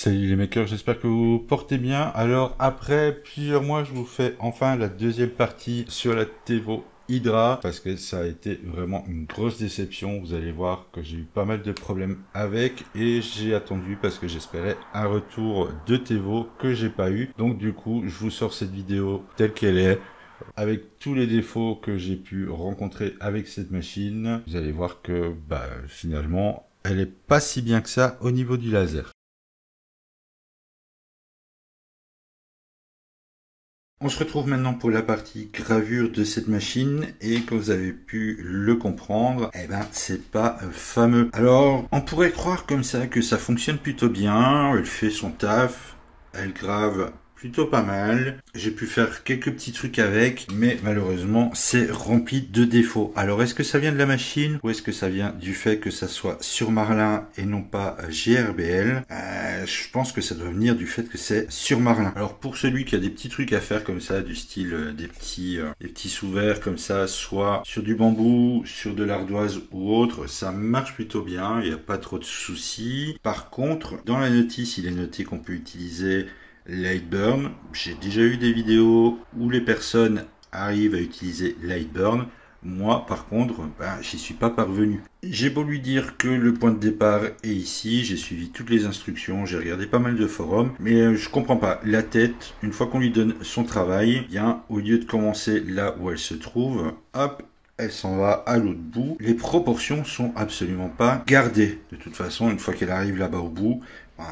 Salut les makers, j'espère que vous portez bien. Alors après plusieurs mois, je vous fais enfin la deuxième partie sur la Tevo Hydra parce que ça a été vraiment une grosse déception. Vous allez voir que j'ai eu pas mal de problèmes avec et j'ai attendu parce que j'espérais un retour de Tevo que j'ai pas eu. Donc du coup, je vous sors cette vidéo telle qu'elle est, avec tous les défauts que j'ai pu rencontrer avec cette machine. Vous allez voir que finalement, elle est pas si bien que ça au niveau du laser. On se retrouve maintenant pour la partie gravure de cette machine et comme vous avez pu le comprendre, c'est pas fameux. Alors on pourrait croire comme ça que ça fonctionne plutôt bien, elle fait son taf, elle grave plutôt pas mal. J'ai pu faire quelques petits trucs avec, mais malheureusement c'est rempli de défauts. Alors est-ce que ça vient de la machine ou est-ce que ça vient du fait que ça soit sur Marlin et non pas GRBL? Je pense que ça doit venir du fait que c'est sur Marlin. Alors pour celui qui a des petits trucs à faire comme ça, du style des petits sous-verts comme ça, soit sur du bambou, sur de l'ardoise ou autre, ça marche plutôt bien, il n'y a pas trop de soucis. Par contre, dans la notice, il est noté qu'on peut utiliser Lightburn. J'ai déjà eu des vidéos où les personnes arrivent à utiliser Lightburn. Moi, par contre, j'y suis pas parvenu. J'ai beau lui dire que le point de départ est ici, j'ai suivi toutes les instructions, j'ai regardé pas mal de forums, mais je comprends pas. La tête, une fois qu'on lui donne son travail, bien, au lieu de commencer là où elle se trouve, hop, elle s'en va à l'autre bout. Les proportions sont absolument pas gardées. De toute façon, une fois qu'elle arrive là-bas au bout,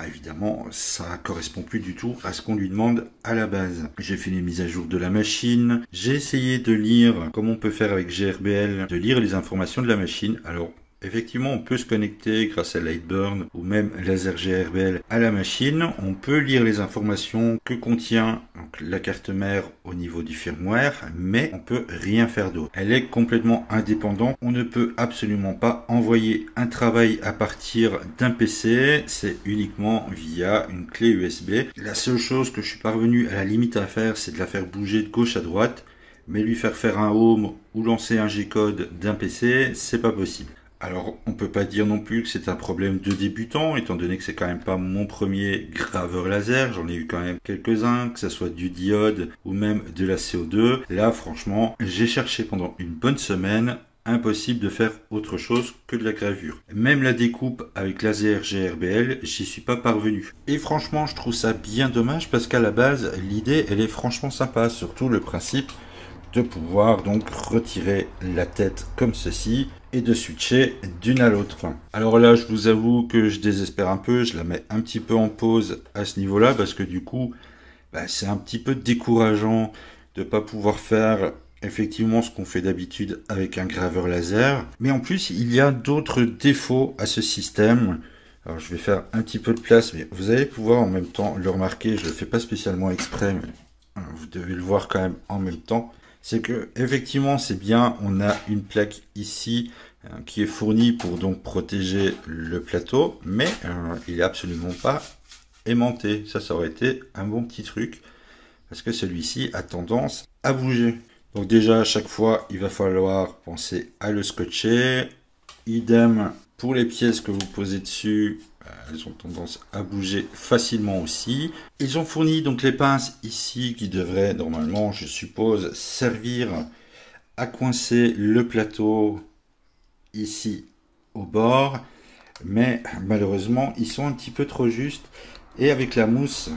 évidemment, ça correspond plus du tout à ce qu'on lui demande à la base. J'ai fait les mises à jour de la machine. J'ai essayé de lire, comme on peut faire avec GRBL, de lire les informations de la machine. Alors, effectivement, on peut se connecter grâce à Lightburn ou même Laser GRBL à la machine. On peut lire les informations que contient donc, la carte mère au niveau du firmware, mais on peut rien faire d'autre. Elle est complètement indépendante. On ne peut absolument pas envoyer un travail à partir d'un PC. C'est uniquement via une clé USB. La seule chose que je suis parvenu à la limite à faire, c'est de la faire bouger de gauche à droite. Mais lui faire un home ou lancer un G-code d'un PC, c'est pas possible. Alors, on peut pas dire non plus que c'est un problème de débutant, étant donné que c'est quand même pas mon premier graveur laser. J'en ai eu quand même quelques-uns, que ce soit du diode ou même de la CO2. Là, franchement, j'ai cherché pendant une bonne semaine. Impossible de faire autre chose que de la gravure. Même la découpe avec laser GRBL, j'y suis pas parvenu. Et franchement, je trouve ça bien dommage parce qu'à la base, l'idée, elle est franchement sympa. Surtout le principe de pouvoir donc retirer la tête comme ceci et de switcher d'une à l'autre. Alors là, je vous avoue que je désespère un peu, je la mets un petit peu en pause à ce niveau-là parce que du coup, c'est un petit peu décourageant de pas pouvoir faire effectivement ce qu'on fait d'habitude avec un graveur laser. Mais en plus, il y a d'autres défauts à ce système. Alors je vais faire un petit peu de place, mais vous allez pouvoir en même temps le remarquer, je ne le fais pas spécialement exprès, mais vous devez le voir quand même en même temps. C'est que effectivement c'est bien, on a une plaque ici qui est fournie pour donc protéger le plateau, mais il est absolument pas aimanté. Ça aurait été un bon petit truc parce que celui-ci a tendance à bouger. Donc déjà à chaque fois il va falloir penser à le scotcher. Idem pour les pièces que vous posez dessus. Elles ont tendance à bouger facilement aussi. Ils ont fourni donc les pinces ici qui devraient normalement, je suppose, servir à coincer le plateau ici au bord. Mais malheureusement, ils sont un petit peu trop justes. Et avec la mousse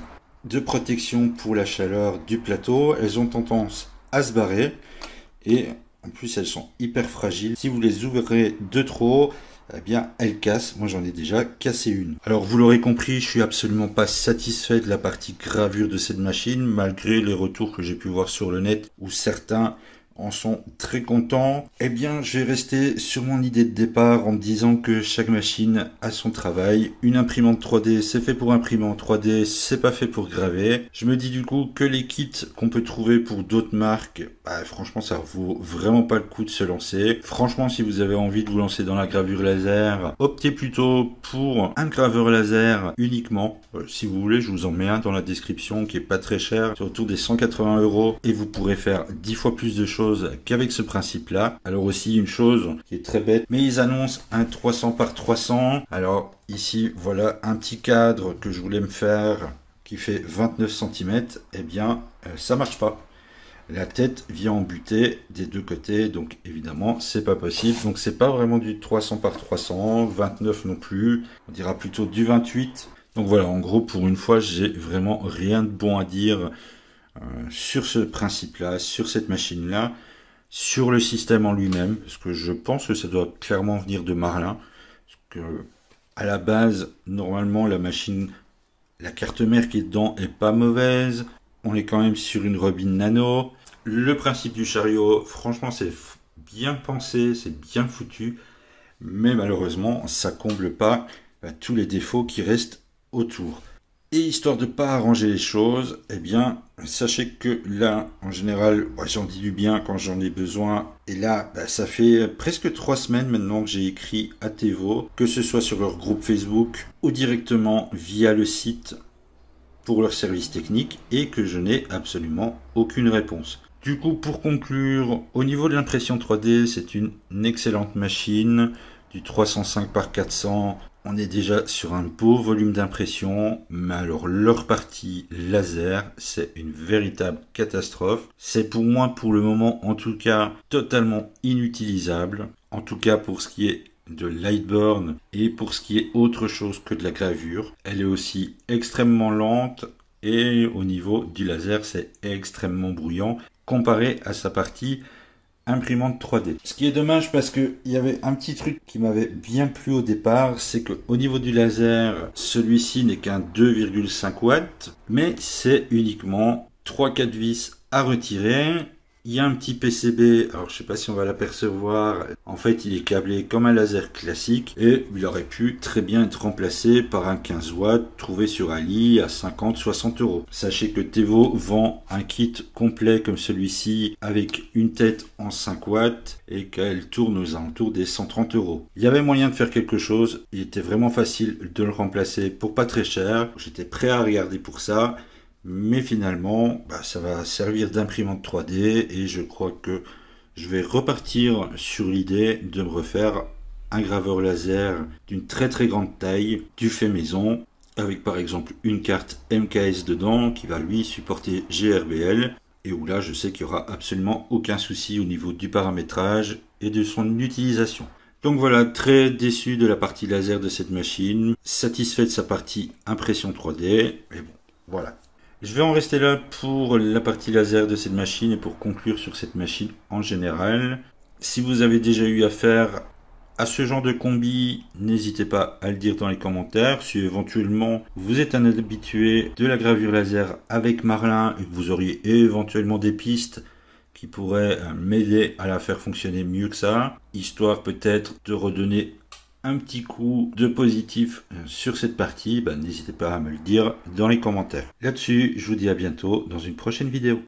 de protection pour la chaleur du plateau, elles ont tendance à se barrer. Et en plus, elles sont hyper fragiles. Si vous les ouvrez de trop, eh bien, elle casse. Moi, j'en ai déjà cassé une. Alors, vous l'aurez compris, je suis absolument pas satisfait de la partie gravure de cette machine, malgré les retours que j'ai pu voir sur le net, où certains en sont très contents. Eh bien, je vais rester sur mon idée de départ en me disant que chaque machine a son travail. Une imprimante 3D, c'est fait pour imprimer en 3D, c'est pas fait pour graver. Je me dis du coup que les kits qu'on peut trouver pour d'autres marques, franchement, ça vaut vraiment pas le coup de se lancer. Franchement, si vous avez envie de vous lancer dans la gravure laser, optez plutôt pour un graveur laser uniquement. Si vous voulez, je vous en mets un dans la description qui est pas très cher, c'est autour des 180 €, et vous pourrez faire 10 fois plus de choses chose qu'avec ce principe-là. Alors aussi une chose qui est très bête, mais ils annoncent un 300 par 300. Alors ici, voilà un petit cadre que je voulais me faire qui fait 29 cm. Eh bien, ça marche pas. La tête vient en butée des deux côtés, donc évidemment c'est pas possible. Donc c'est pas vraiment du 300 par 300, 29 non plus, on dira plutôt du 28. Donc voilà, en gros pour une fois j'ai vraiment rien de bon à dire sur ce principe-là, sur cette machine-là, sur le système en lui-même, parce que je pense que ça doit clairement venir de Marlin. Parce que à la base, normalement la machine, la carte mère qui est dedans est pas mauvaise. On est quand même sur une Robin Nano. Le principe du chariot, franchement, c'est bien pensé, c'est bien foutu. Mais malheureusement, ça comble pas tous les défauts qui restent autour. Et histoire de ne pas arranger les choses, eh bien, sachez que là, en général, j'en dis du bien quand j'en ai besoin. Et là, ça fait presque 3 semaines maintenant que j'ai écrit à Tevo, que ce soit sur leur groupe Facebook ou directement via le site pour leur service technique, et que je n'ai absolument aucune réponse. Du coup, pour conclure, au niveau de l'impression 3D, c'est une excellente machine, du 305 par 400, on est déjà sur un beau volume d'impression, mais alors leur partie laser, c'est une véritable catastrophe. C'est pour moi, pour le moment, en tout cas, totalement inutilisable, en tout cas pour ce qui est de Lightburn et pour ce qui est autre chose que de la gravure. Elle est aussi extrêmement lente et au niveau du laser c'est extrêmement bruyant comparé à sa partie imprimante 3D. Ce qui est dommage parce qu'il y avait un petit truc qui m'avait bien plu au départ, c'est qu'au niveau du laser, celui-ci n'est qu'un 2,5 watts, mais c'est uniquement 3-4 vis à retirer. Il y a un petit PCB, alors je sais pas si on va l'apercevoir, en fait il est câblé comme un laser classique et il aurait pu très bien être remplacé par un 15 watts trouvé sur Ali à 50-60 euros. Sachez que Tevo vend un kit complet comme celui-ci avec une tête en 5 watts et qu'elle tourne aux alentours des 130 euros. Il y avait moyen de faire quelque chose, il était vraiment facile de le remplacer pour pas très cher, j'étais prêt à regarder pour ça. Mais finalement, ça va servir d'imprimante 3D et je crois que je vais repartir sur l'idée de me refaire un graveur laser d'une très très grande taille, du fait maison, avec par exemple une carte MKS dedans qui va lui supporter GRBL et où là je sais qu'il n'y aura absolument aucun souci au niveau du paramétrage et de son utilisation. Donc voilà, très déçu de la partie laser de cette machine, satisfait de sa partie impression 3D, mais bon, voilà. Je vais en rester là pour la partie laser de cette machine et pour conclure sur cette machine en général. Si vous avez déjà eu affaire à ce genre de combi, n'hésitez pas à le dire dans les commentaires. Si éventuellement vous êtes un habitué de la gravure laser avec Marlin et que vous auriez éventuellement des pistes qui pourraient m'aider à la faire fonctionner mieux que ça, histoire peut-être de redonner un petit coup de positif sur cette partie, n'hésitez pas à me le dire dans les commentaires. Là-dessus, je vous dis à bientôt dans une prochaine vidéo.